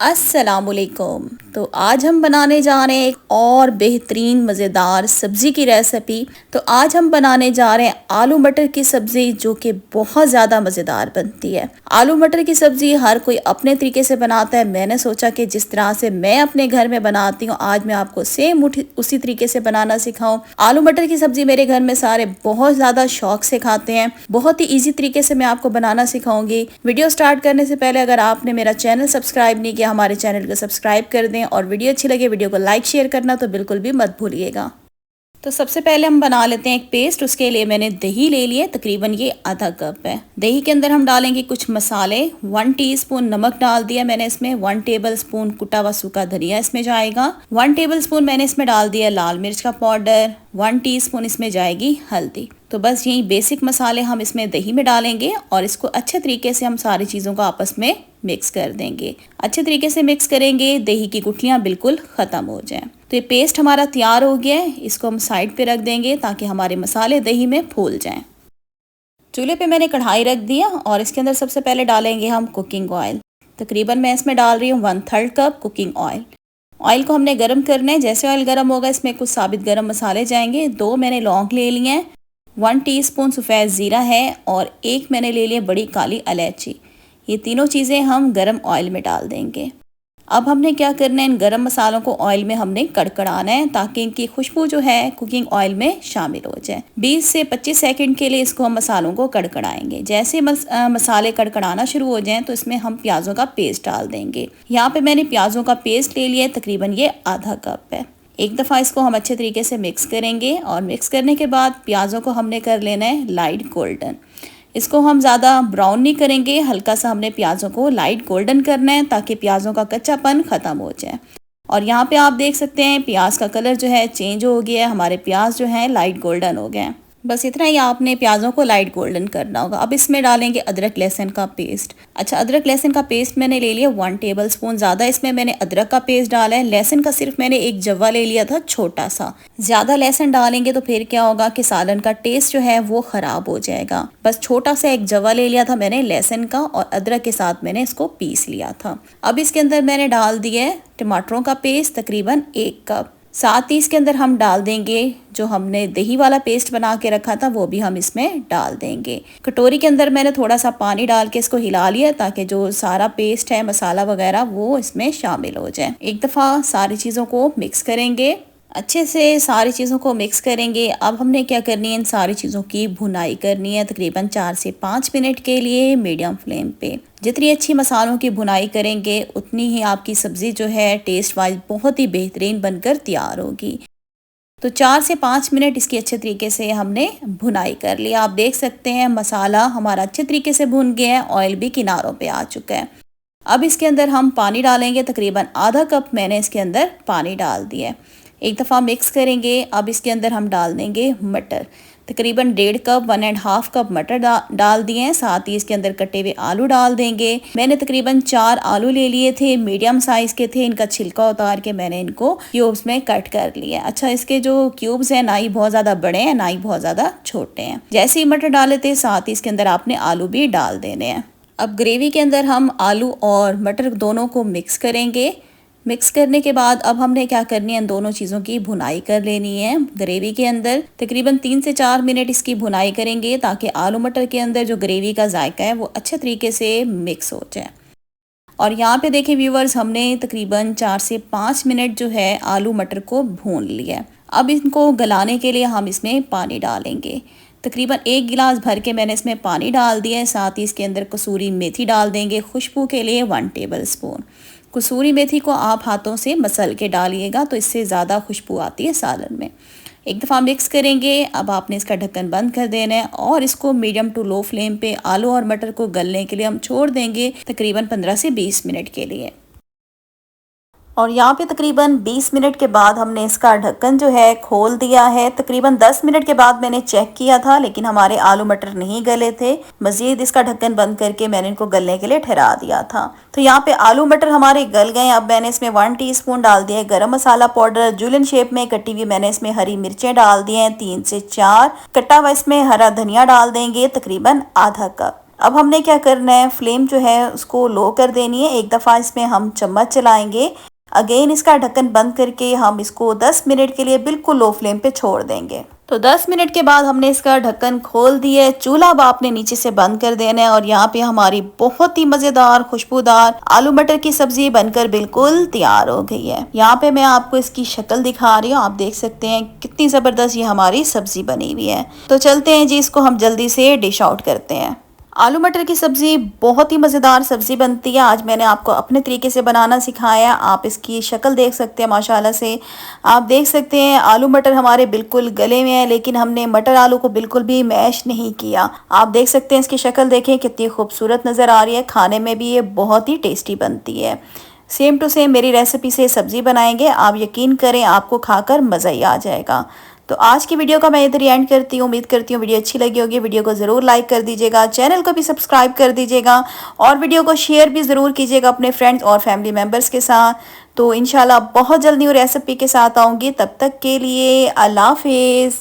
अस्सलामुअलैकुम। तो आज हम बनाने जा रहे हैं एक और बेहतरीन मज़ेदार सब्ज़ी की रेसिपी। तो आज हम बनाने जा रहे हैं आलू मटर की सब्ज़ी, जो कि बहुत ज़्यादा मज़ेदार बनती है। आलू मटर की सब्ज़ी हर कोई अपने तरीके से बनाता है। मैंने सोचा कि जिस तरह से मैं अपने घर में बनाती हूँ, आज मैं आपको सेम उसी तरीके से बनाना सिखाऊं। आलू मटर की सब्ज़ी मेरे घर में सारे बहुत ज़्यादा शौक से खाते हैं। बहुत ही ईजी तरीके से मैं आपको बनाना सिखाऊंगी। वीडियो स्टार्ट करने से पहले अगर आपने मेरा चैनल सब्सक्राइब नहीं किया, हमारे चैनल को सब्सक्राइब कर दें और वीडियो अच्छी लगे वीडियो को लाइक शेयर करना तो बिल्कुल भी मत भूलिएगा। तो सबसे पहले हम बना लेते हैं एक पेस्ट। उसके लिए मैंने दही ले लिए, तकरीबन ये आधा कप है। दही के अंदर हम डालेंगे कुछ मसाले। 1 टीस्पून नमक डाल दिया मैंने इसमें। 1 टेबल स्पून कुटा हुआ सूखा धनिया इसमें जाएगा। 1 टेबल स्पून मैंने इसमें डाल दिया लाल मिर्च का पाउडर। 1 टीस्पून इसमें जाएगी हल्दी। तो बस यही बेसिक मसाले हम इसमें दही में डालेंगे और इसको अच्छे तरीके से हम सारी चीज़ों को आपस में मिक्स कर देंगे। अच्छे तरीके से मिक्स करेंगे, दही की गुठलियाँ बिल्कुल ख़त्म हो जाएं। तो ये पेस्ट हमारा तैयार हो गया है। इसको हम साइड पे रख देंगे ताकि हमारे मसाले दही में फूल जाएं। चूल्हे पे मैंने कढ़ाई रख दिया और इसके अंदर सबसे पहले डालेंगे हम कुकिंग ऑयल। तकरीबन मैं इसमें डाल रही हूँ 1/3 कप कुकिंग ऑयल। ऑयल को हमने गर्म करना है। जैसे ऑयल गर्म होगा इसमें कुछ साबित गर्म मसाले जाएंगे। 2 मैंने लौंग ले लिए हैं, 1 टीस्पून सफ़ेद ज़ीरा है और 1 मैंने ले लिया बड़ी काली इलायची। ये तीनों चीज़ें हम गरम ऑयल में डाल देंगे। अब हमने क्या करना है, इन गरम मसालों को ऑयल में हमने कड़कड़ाना है ताकि इनकी खुशबू जो है कुकिंग ऑयल में शामिल हो जाए। 20 से 25 सेकंड के लिए इसको हम मसालों को कड़कड़ाएंगे। जैसे मसाले कड़कड़ाना शुरू हो जाएं तो इसमें हम प्याज़ों का पेस्ट डाल देंगे। यहाँ पे मैंने प्याज़ों का पेस्ट ले लिया, तकरीबन ये आधा कप है। एक दफ़ा इसको हम अच्छे तरीके से मिक्स करेंगे और मिक्स करने के बाद प्याज़ों को हमने कर लेना है लाइट गोल्डन। इसको हम ज़्यादा ब्राउन नहीं करेंगे, हल्का सा हमने प्याज़ों को लाइट गोल्डन करना है ताकि प्याज़ों का कच्चापन ख़त्म हो जाए। और यहाँ पे आप देख सकते हैं प्याज का कलर जो है चेंज हो गया है, हमारे प्याज जो है लाइट गोल्डन हो गए हैं। बस इतना ही आपने प्याज़ों को लाइट गोल्डन करना होगा। अब इसमें डालेंगे अदरक लहसुन का पेस्ट। अच्छा, अदरक लहसुन का पेस्ट मैंने ले लिया 1 टेबल स्पून। ज़्यादा इसमें मैंने अदरक का पेस्ट डाला है। लहसुन का सिर्फ मैंने एक जवा ले लिया था छोटा सा। ज़्यादा लहसुन डालेंगे तो फिर क्या होगा कि सालन का टेस्ट जो है वो ख़राब हो जाएगा। बस छोटा सा एक जवा ले लिया था मैंने लहसुन का और अदरक के साथ मैंने इसको पीस लिया था। अब इसके अंदर मैंने डाल दिया है टमाटरों का पेस्ट, तकरीबन 1 कप। साथ ही इसके अंदर हम डाल देंगे जो हमने दही वाला पेस्ट बना के रखा था, वो भी हम इसमें डाल देंगे। कटोरी के अंदर मैंने थोड़ा सा पानी डाल के इसको हिला लिया ताकि जो सारा पेस्ट है मसाला वगैरह वो इसमें शामिल हो जाए। एक दफ़ा सारी चीज़ों को मिक्स करेंगे, अच्छे से सारी चीज़ों को मिक्स करेंगे। अब हमने क्या करनी है, इन सारी चीज़ों की भुनाई करनी है तकरीबन 4 से 5 मिनट के लिए मीडियम फ्लेम पे। जितनी अच्छी मसालों की भुनाई करेंगे उतनी ही आपकी सब्ज़ी जो है टेस्ट वाइज बहुत ही बेहतरीन बनकर तैयार होगी। तो 4 से 5 मिनट इसकी अच्छे तरीके से हमने भुनाई कर लिया। आप देख सकते हैं मसाला हमारा अच्छे तरीके से भुन गया है, ऑयल भी किनारों पे आ चुका है। अब इसके अंदर हम पानी डालेंगे, तकरीबन आधा कप मैंने इसके अंदर पानी डाल दिया है। एक दफ़ा मिक्स करेंगे। अब इसके अंदर हम डाल देंगे मटर, तकरीबन 1.5 कप 1.5 कप मटर डाल दिए हैं। साथ ही इसके अंदर कटे हुए आलू डाल देंगे। मैंने तकरीबन 4 आलू ले लिए थे, मीडियम साइज़ के थे। इनका छिलका उतार के मैंने इनको क्यूब्स में कट कर लिया। अच्छा, इसके जो क्यूब्स हैं ना ही बहुत ज़्यादा बड़े हैं ना ही बहुत ज़्यादा छोटे हैं। जैसे ही मटर डाले थे साथ ही इसके अंदर आपने आलू भी डाल देने हैं। अब ग्रेवी के अंदर हम आलू और मटर दोनों को मिक्स करेंगे। मिक्स करने के बाद अब हमने क्या करनी है, इन दोनों चीज़ों की भुनाई कर लेनी है ग्रेवी के अंदर। तकरीबन 3 से 4 मिनट इसकी भुनाई करेंगे ताकि आलू मटर के अंदर जो ग्रेवी का जायका है वो अच्छे तरीके से मिक्स हो जाए। और यहाँ पे देखें व्यूवर्स, हमने तकरीबन 4 से 5 मिनट जो है आलू मटर को भून लिया। अब इनको गलाने के लिए हम इसमें पानी डालेंगे। तकरीबन 1 गिलास भर के मैंने इसमें पानी डाल दिया है। साथ ही इसके अंदर कसूरी मेथी डाल देंगे खुशबू के लिए 1 टेबल स्पून। कसूरी मेथी को आप हाथों से मसल के डालिएगा तो इससे ज़्यादा खुशबू आती है सालन में। एक दफ़ा मिक्स करेंगे। अब आपने इसका ढक्कन बंद कर देना है और इसको मीडियम टू लो फ्लेम पे आलू और मटर को गलने के लिए हम छोड़ देंगे तकरीबन 15 से 20 मिनट के लिए। और यहाँ पे तकरीबन 20 मिनट के बाद हमने इसका ढक्कन जो है खोल दिया है। तकरीबन 10 मिनट के बाद मैंने चेक किया था लेकिन हमारे आलू मटर नहीं गले थे। मज़ीद इसका ढक्कन बंद करके मैंने इनको गलने के लिए ठहरा दिया था। तो यहाँ पे आलू मटर हमारे गल गए। अब मैंने इसमें 1 टीस्पून डाल दिया है गरम मसाला पाउडर। जुलियन शेप में कटी हुई मैंने इसमें हरी मिर्चें डाल दी हैं 3 से 4। कटा हुआ इसमें हरा धनिया डाल देंगे तकरीबन आधा कप। अब हमने क्या करना है, फ्लेम जो है उसको लो कर देनी है। एक दफ़ा इसमें हम चम्मच चलाएंगे, अगेन इसका ढक्कन बंद करके हम इसको 10 मिनट के लिए बिल्कुल लो फ्लेम पे छोड़ देंगे। तो 10 मिनट के बाद हमने इसका ढक्कन खोल दिया है। चूल्हा अब आपने नीचे से बंद कर देना है और यहाँ पे हमारी बहुत ही मजेदार खुशबूदार आलू मटर की सब्जी बनकर बिल्कुल तैयार हो गई है। यहाँ पे मैं आपको इसकी शक्ल दिखा रही हूँ, आप देख सकते हैं कितनी जबरदस्त ये हमारी सब्जी बनी हुई है। तो चलते हैं जी, इसको हम जल्दी से डिश आउट करते हैं। आलू मटर की सब्ज़ी बहुत ही मज़ेदार सब्ज़ी बनती है। आज मैंने आपको अपने तरीके से बनाना सिखाया। आप इसकी शक्ल देख सकते हैं, माशाल्लाह से आप देख सकते हैं आलू मटर हमारे बिल्कुल गले में है, लेकिन हमने मटर आलू को बिल्कुल भी मैश नहीं किया। आप देख सकते हैं इसकी शक्ल देखें कितनी खूबसूरत नज़र आ रही है। खाने में भी ये बहुत ही टेस्टी बनती है। सेम टू सेम मेरी रेसिपी से सब्ज़ी बनाएंगे, आप यकीन करें आपको खाकर मज़ा ही आ जाएगा। तो आज की वीडियो का मैं इधर ही एंड करती हूँ। उम्मीद करती हूँ वीडियो अच्छी लगी होगी। वीडियो को ज़रूर लाइक कर दीजिएगा, चैनल को भी सब्सक्राइब कर दीजिएगा और वीडियो को शेयर भी ज़रूर कीजिएगा अपने फ्रेंड्स और फैमिली मेम्बर्स के साथ। तो इंशाल्लाह बहुत जल्दी न्यू रेसिपी के साथ आऊँगी। तब तक के लिए अल्लाह हाफिज़।